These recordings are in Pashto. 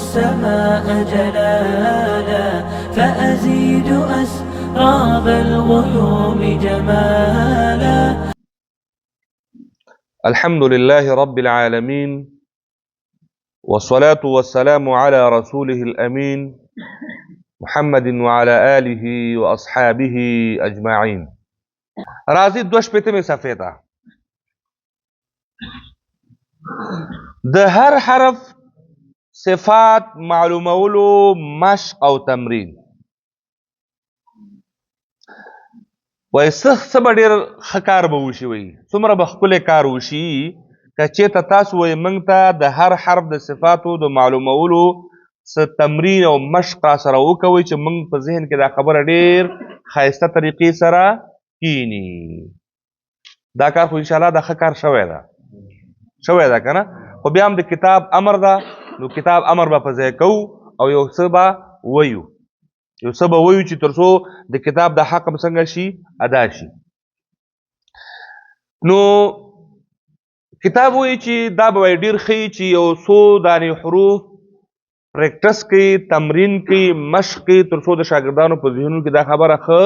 السماء جلالا فأزيد أسراب الغيوم جمالا. الحمد لله رب العالمين، والصلاة والسلام على رسوله الأمين محمد وعلى آله وأصحابه أجمعين. راځي دوه شپېتمې صفحې ته. د هر حرف صفات معلومولو مشق او تمرین. وایي څه به ډېر ښه کار به وشي، وایي څومره به ښکلی کار وشي که چېرته تاسو وایي موږ ته د هر حرف د صفاتو د معلومولو څه تمرین او مشق راسره وکوئ چې موږ په ذهن کې دا خبره ډېر ښایسته طریقې سره کینی. دا کار خو انشاءالله دا ښه کار شوی ده که نه؟ خو بیا هم د کتاب امر ده، نو کتاب امر به په ځای کوو او یو څه به ویو چې تر څو د کتاب د حق څنګه شي ادا شي. نو کتاب وایي چې دا به ډېر ښه چې یو څو دانې حروف پریکټس کوي، تمرین کوي، مشق کوي، تر څو د شاګردانو په ذهنونو کې دا خبره ښه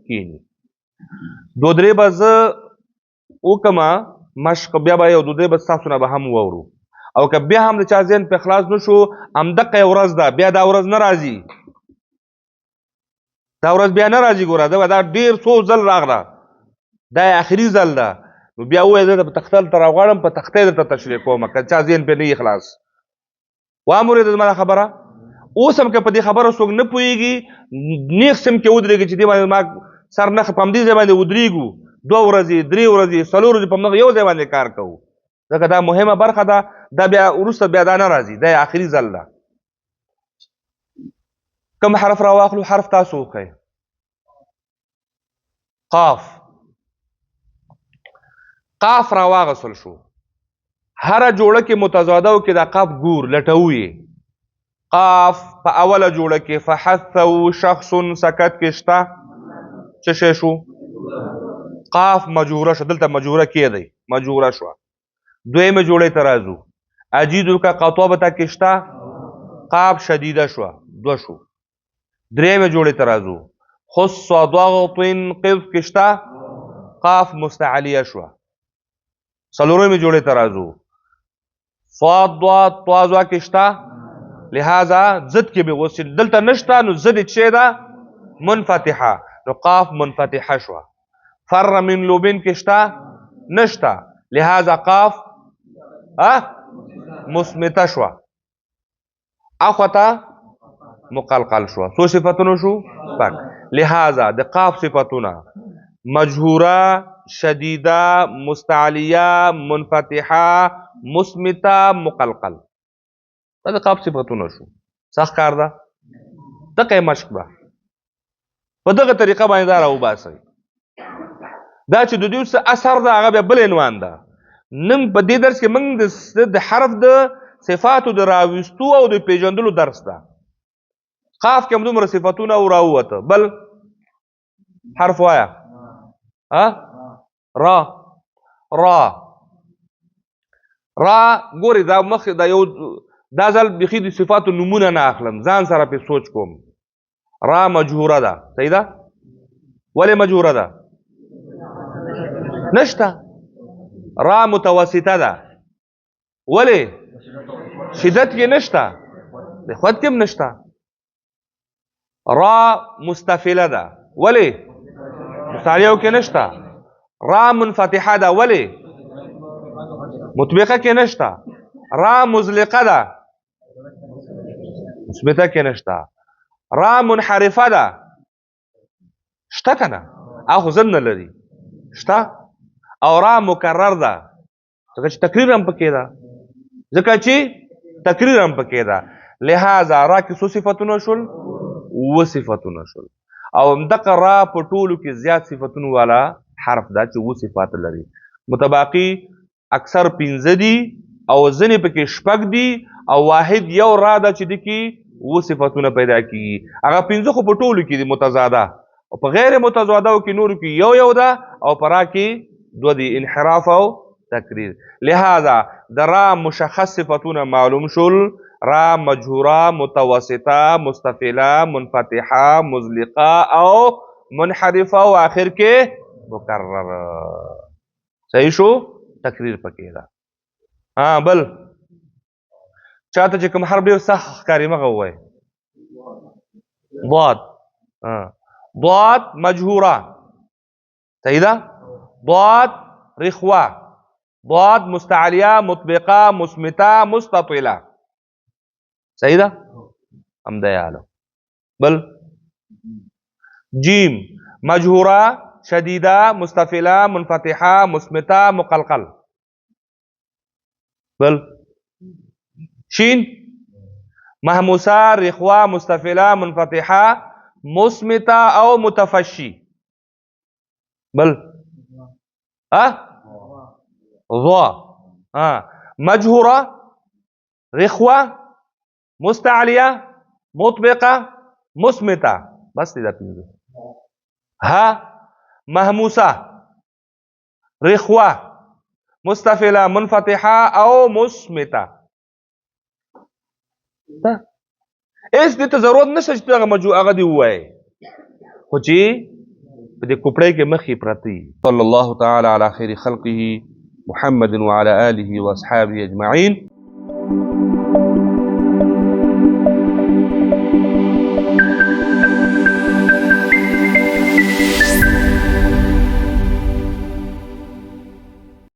کینی. دو درې به زه وکړمه مشق، بیا به یو دو درې به ستاسو نه به هم واورو، او که بیا هم د چا ذهن په خلاص نه شو، همدقه یې ورځ ده، بیا دا ورځ نه راځي، دا ورځ بیا نه راځي. ګوره دا ډېر څو ځل راغله، دا یې آخري ځل ده، نو بیا ووایه زه په تخته درته راغواړم، په تخته یې درته تشریح کوم که چا ذهن پرې نه وي خلاص. وامورېده زما دا خبره. اوس هم که په دې خبره څوک نه پوهېږي، نیغ سم کې ودرېږي چې دې باندې ما سر نه په همدې ځای باندې ودرېږو، 2 ورځې 3 ورځې 4 ورځې په همدغه یو ځای باندې کار کوو، ځکه دا مهمه برخه ده. دا بیا وروسته بیا دا نه راځي، دا یې آخري ځل ده. کوم حرف راواخلو؟ حرف تاسو وښئ. قاف راواغسل شو. هره جوړه کې متضاده کې دا قاف ګور لټوو یې. قاف په اوله جوړه کې فحثو شخص سکت کې شته، څه شی شو؟ قاف مجوره شو، دلته مجوره کېدی، مجوره شوه. دویمه جوړې ته راځو. اجیدو که قطوبته کې شته، قاف شدیده شوه، 2 شو. درېیمه جوړې ته راځو. خص ضغط قذ کې شته، قاف مستعلیه شوه. څلورمې جوړې ته راځو. صاد ضاد طازه کې شته، لہذا ضد کې به اوس دلته نشته، نو ضد یې څه ده؟ منفتحه، نو قاف منفتحه شوه. فر من لبن کې شته، نشته، لہذا قاف مصمته شوه. اخوته مقلقل شوه. څو صفتونه شو؟ پک. لہذا د قاف صفتونه مجهوره، شدیده، مستعلیه، منفتحه، مصمته، مقلقل، دا د قاف صفتونه شو. سخت کار ده، دغه مشق ده. په دغه طریقه باندې دا راوباسئ. دا چې د دوی څه اثر ده هغه بیا بل عنوان ده. نن په دې درس کې موږ د حرف د صفاتو د راویستو او د پیژندلو درس ده. قاف کې همدومره صفتونه او راووته. بل حرف وایه. را ګورې دا مخ دا یو دا ځل بیخي د صفاتو نومونه نه اخلم، ځان سره پې سوچ کوم. را مجهوره ده، صحیح ده؟ ولې مجهوره ده؟ نشته. را متوسطه ده، ولې؟ شدت کې نشته، د خود کې هم نشته. را مستفله ده، ولې؟ مستعلیو کې نشته. را منفتحه ده، ولې؟ مطبقه کې نشته. را مزلقه ده، مثبته کې نشته. را منحرفه ده، شته که نه؟ اخو ځن نه لري، شته. او را مکرر ده، ځکه چې تکریر هم پکې ده، لہذا را کې څو صفتونه شول؟ 7 صفتونه شول. او همدغه را په ټولو کې زیات صفتونو والا حرف ده چې 7 صفات لري. متباقي اکثر 15 دي او ځینې پکې 6 دي او واحد یو را ده چې د کې 7 صفتونه پیدا کیږي. هغه 15 خو په ټولو کې دي متضاده، او په غیر متضاده کې نورو کې یو ده، او په را کې 2 دي، انحراف او تکریر. لہذا د را مشخص صفتونه معلوم شول، را مجهوره متوسطه مستفله منفتحه مزلقه او منحرفه او آخر کې مکرر. صحیح شو؟ تقریر پکې ده. بل چاته چې کوم حرف ډېر سخت ښکاري مغه ووایي. ضاد. ضاد مجهوره. صحیح ده؟ ضاد رخوه. ضاد مستعلیه مطبقه مصمته مستطیله. صحیح ده؟ همدا یاله. بل جیم مجهوره شدیده مستفله منفتحه مصمته مقلقل. بل شین محموسه رخوه مستفله منفتحه مصمته او متفشی. بل ضا مجهوره رخوه مستعلیه مطبقه مصمته. بس دې دا پنځه. ها محموسه رخوه مستفله منفتحه او مصمته. ایس دې ته ضرورت نشته چې هغه مجهول هغه دی ووایي خو چې په دې کوپړۍ کې مخې پرتې. صلی الله تعالی علی خیر خلقه محمد وعلى آله واصحابه اجمعین.